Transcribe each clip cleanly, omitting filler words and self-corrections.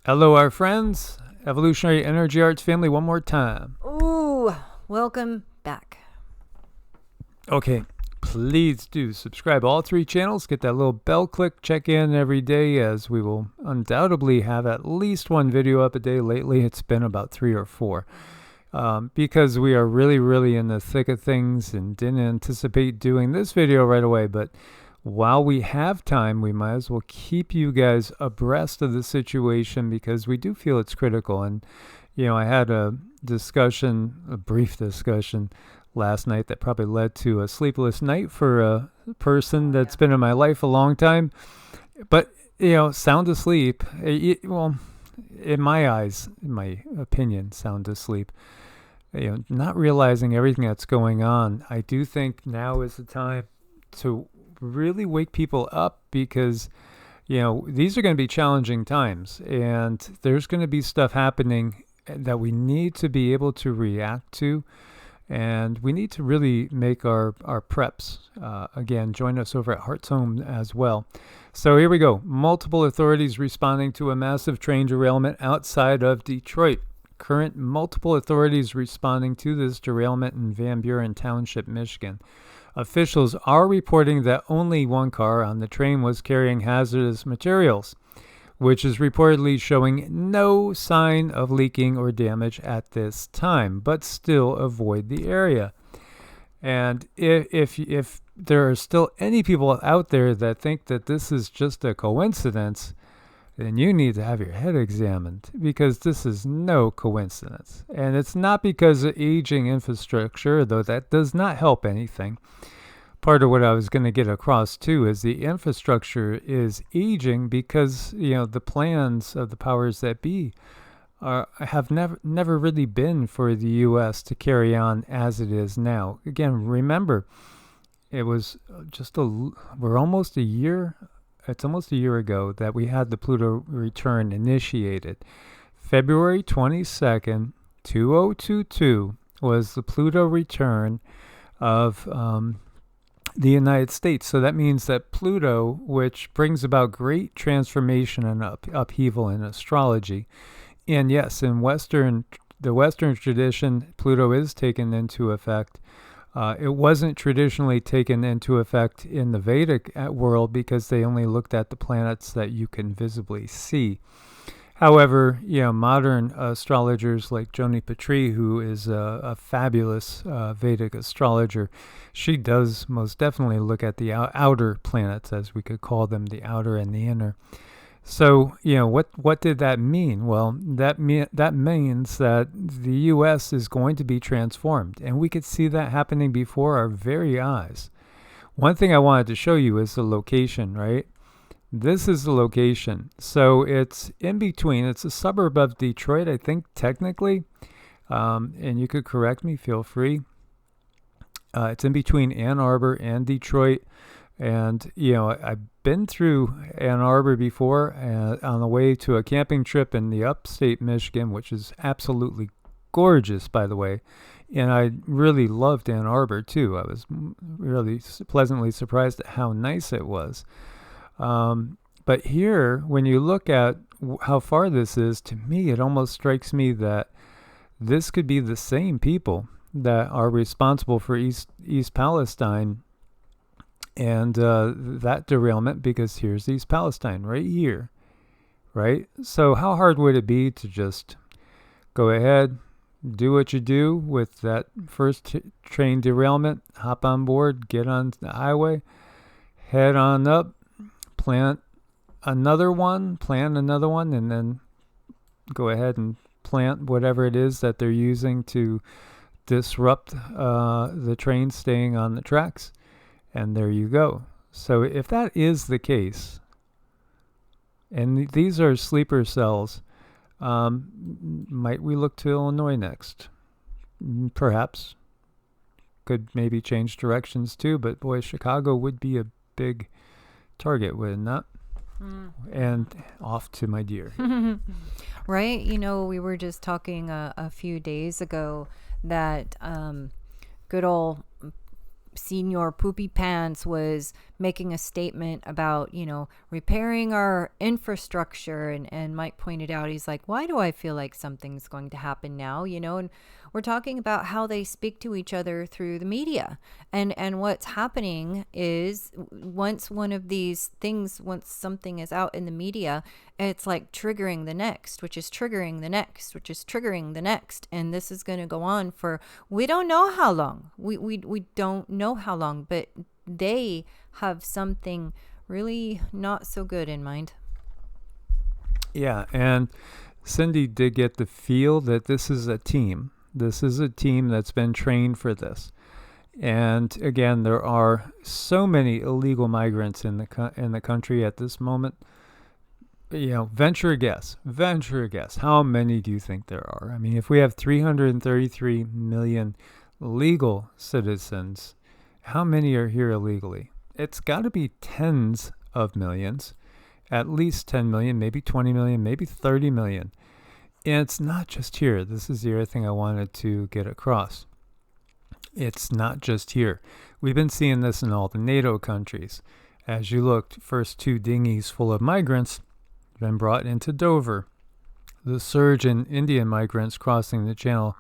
Hello, our friends. Evolutionary Energy Arts family, one more time. Ooh, welcome back. Okay, please do subscribe all three channels. Get that little bell click. Check in every day, as we will undoubtedly have at least one video up a day. Lately, it's been about 3 or 4. Because we are really in the thick of things and didn't anticipate doing this video right away. But while we have time, we might as well keep you guys abreast of the situation, because we do feel it's critical. And, I had a brief discussion last night that probably led to a sleepless night for a person that's been in my life a long time. But, sound asleep, well, in my eyes, in my opinion, sound asleep. Not realizing everything that's going on. I do think now is the time to really wake people up, because these are going to be challenging times, and there's going to be stuff happening that we need to be able to react to, and we need to really make our preps. Again, join us over at Heart's Home as well. So here we go. Multiple authorities responding to a massive train derailment outside of Detroit. Current multiple authorities responding to this derailment in Van Buren Township, Michigan. Officials are reporting that only one car on the train was carrying hazardous materials, which is reportedly showing no sign of leaking or damage at this time, but still avoid the area. And if there are still any people out there that think that this is just a coincidence, then you need to have your head examined, because this is no coincidence. And it's not because of aging infrastructure, though that does not help anything. Part of what I was going to get across too is the infrastructure is aging because, the plans of the powers that be have never really been for the U.S. to carry on as it is now. Again, remember, it was we're almost a year. It's almost a year ago that we had the Pluto return initiated. February 22nd, 2022 was the Pluto return of the United States. So that means that Pluto, which brings about great transformation and upheaval in astrology, and yes, in the Western tradition, Pluto is taken into effect. It wasn't traditionally taken into effect in the Vedic world, because they only looked at the planets that you can visibly see. However, modern astrologers like Joni Patry, who is a fabulous Vedic astrologer, she does most definitely look at the outer planets, as we could call them, the outer and the inner. So, what did that mean? Well, that means that the U.S. is going to be transformed, and we could see that happening before our very eyes. One thing I wanted to show you is the location, right? This is the location. So it's in between. It's a suburb of Detroit, I think, technically. And you could correct me, feel free. It's in between Ann Arbor and Detroit. And, I've been through Ann Arbor before on the way to a camping trip in the upstate Michigan, which is absolutely gorgeous, by the way. And I really loved Ann Arbor, too. I was really pleasantly surprised at how nice it was. But here, when you look at how far this is, to me, it almost strikes me that this could be the same people that are responsible for East Palestine and that derailment, because here's East Palestine right here, right? So how hard would it be to just go ahead, do what you do with that first train derailment, hop on board, get on the highway, head on up, plan another one, and then go ahead and plant whatever it is that they're using to disrupt the train staying on the tracks. And there you go. So if that is the case, and these are sleeper cells, might we look to Illinois next? Perhaps. Could maybe change directions too, but boy, Chicago would be a big target, would it not? And off to my dear. Right? We were just talking a few days ago that good old Senior Poopy Pants was making a statement about, repairing our infrastructure. And Mike pointed out, he's like, why do I feel like something's going to happen now? And we're talking about how they speak to each other through the media. And what's happening is once something is out in the media, it's like triggering the next, which is triggering the next, which is triggering the next. And this is going to go on for, we don't know how long. We don't know how long, but they have something really not so good in mind. Yeah, and Cindy did get the feel that this is a team. This is a team that's been trained for this. And again, there are so many illegal migrants in the country at this moment. Venture a guess. How many do you think there are? I mean, if we have 333 million legal citizens, how many are here illegally? It's got to be tens of millions, at least 10 million, maybe 20 million, maybe 30 million. And it's not just here. This is the other thing I wanted to get across. It's not just here. We've been seeing this in all the NATO countries. As you looked, first 2 dinghies full of migrants been brought into Dover. The surge in Indian migrants crossing the channel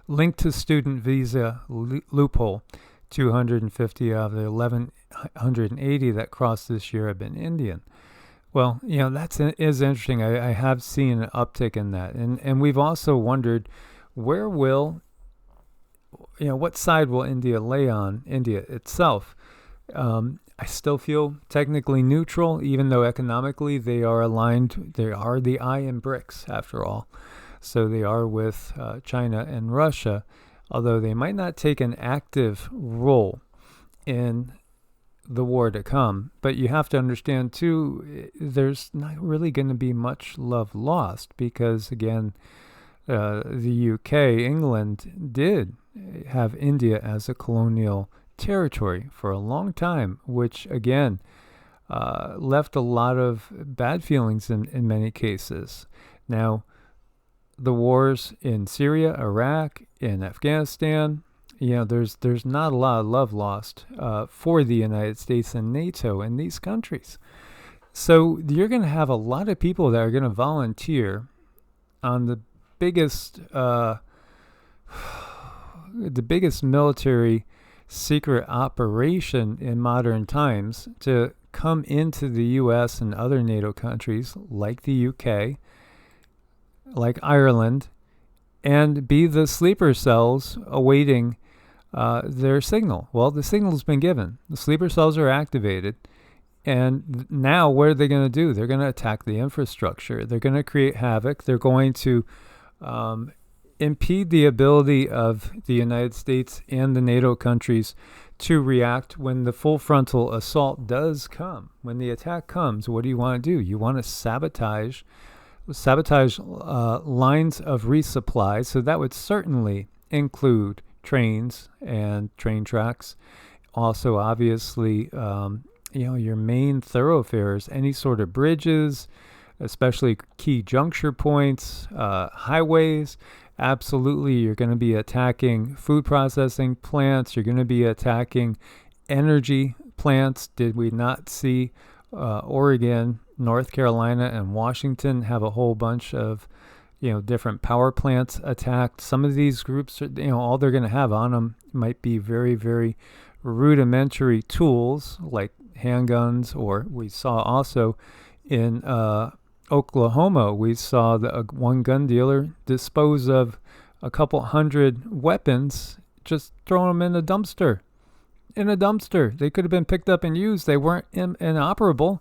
linked to student visa loophole. 250 out of the 1,180 that crossed this year have been Indian. Well, that is interesting. I have seen an uptick in that. And we've also wondered what side will India lay on, India itself. I still feel technically neutral, even though economically they are aligned. They are the I in BRICS, after all. So they are with China and Russia, although they might not take an active role in the war to come. But you have to understand too, there's not really going to be much love lost, because again, the UK, England did have India as a colonial territory for a long time, which again left a lot of bad feelings in many cases. Now, the wars in Syria, Iraq, in Afghanistan, there's not a lot of love lost for the United States and NATO in these countries. So you're going to have a lot of people that are going to volunteer on the biggest military secret operation in modern times to come into the U.S. and other NATO countries like the UK, like Ireland, and be the sleeper cells awaiting their signal. Well, the signal's been given. The sleeper cells are activated. And now what are they going to do? They're going to attack the infrastructure. They're going to create havoc. They're going to impede the ability of the United States and the NATO countries to react when the full frontal assault does come. When the attack comes, what do you want to do? You want to sabotage lines of resupply. So that would certainly include trains and train tracks. Also, obviously, your main thoroughfares, any sort of bridges, especially key juncture points, highways. Absolutely, you're going to be attacking food processing plants. You're going to be attacking energy plants. Did we not see Oregon, North Carolina, and Washington have a whole bunch of different power plants attacked? Some of these groups, all they're going to have on them might be very, very rudimentary tools like handguns, or we saw also in Oklahoma, we saw one gun dealer dispose of a couple hundred weapons, just throwing them in a dumpster. They could have been picked up and used. They weren't inoperable.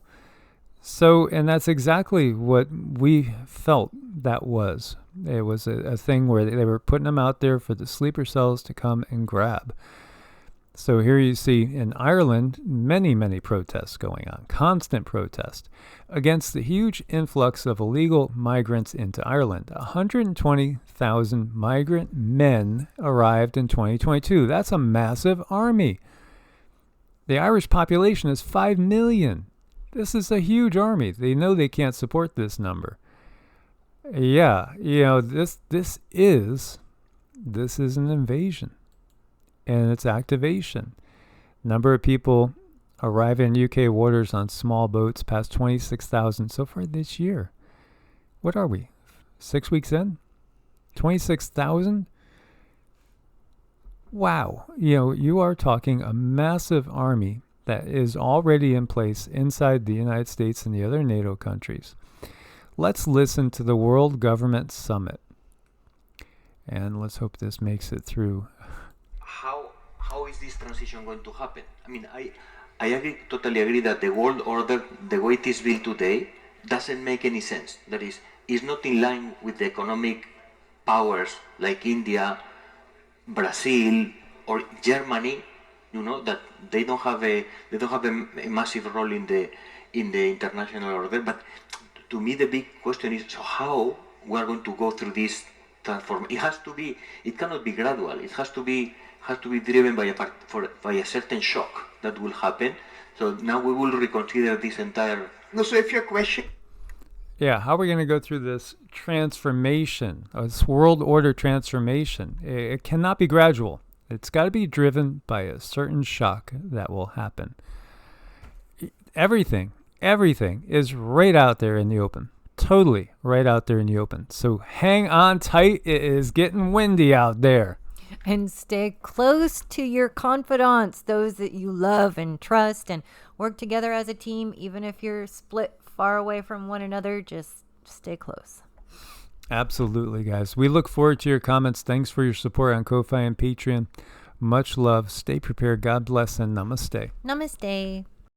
So, and that's exactly what we felt that was. It was a thing where they were putting them out there for the sleeper cells to come and grab. So here you see in Ireland, many, many protests going on, constant protest against the huge influx of illegal migrants into Ireland. 120,000 migrant men arrived in 2022. That's a massive army. The Irish population is 5 million. This is a huge army. They know they can't support this number. Yeah, this is an invasion. And its activation. Number of people arriving in UK waters on small boats past 26,000 so far this year. What are we? 6 weeks in? 26,000? Wow. You are talking a massive army that is already in place inside the United States and the other NATO countries. Let's listen to the World Government Summit. And let's hope this makes it through. How is this transition going to happen? I mean, I totally agree that the world order, the way it is built today, doesn't make any sense. That is not in line with the economic powers like India, Brazil, or Germany. That they don't have a massive role in the international order. But to me, the big question is: so how we are going to go through this transform? It cannot be gradual. It has to be driven by a certain shock that will happen. So now we will reconsider this entire. No, so if your question. Yeah, how are we going to go through this transformation, this world order transformation? It cannot be gradual. It's got to be driven by a certain shock that will happen. Everything is right out there in the open. Totally right out there in the open. So hang on tight. It is getting windy out there. And stay close to your confidants, those that you love and trust, and work together as a team. Even if you're split far away from one another, just stay close. Absolutely, guys. We look forward to your comments. Thanks for your support on Ko-Fi and Patreon. Much love. Stay prepared. God bless and namaste. Namaste.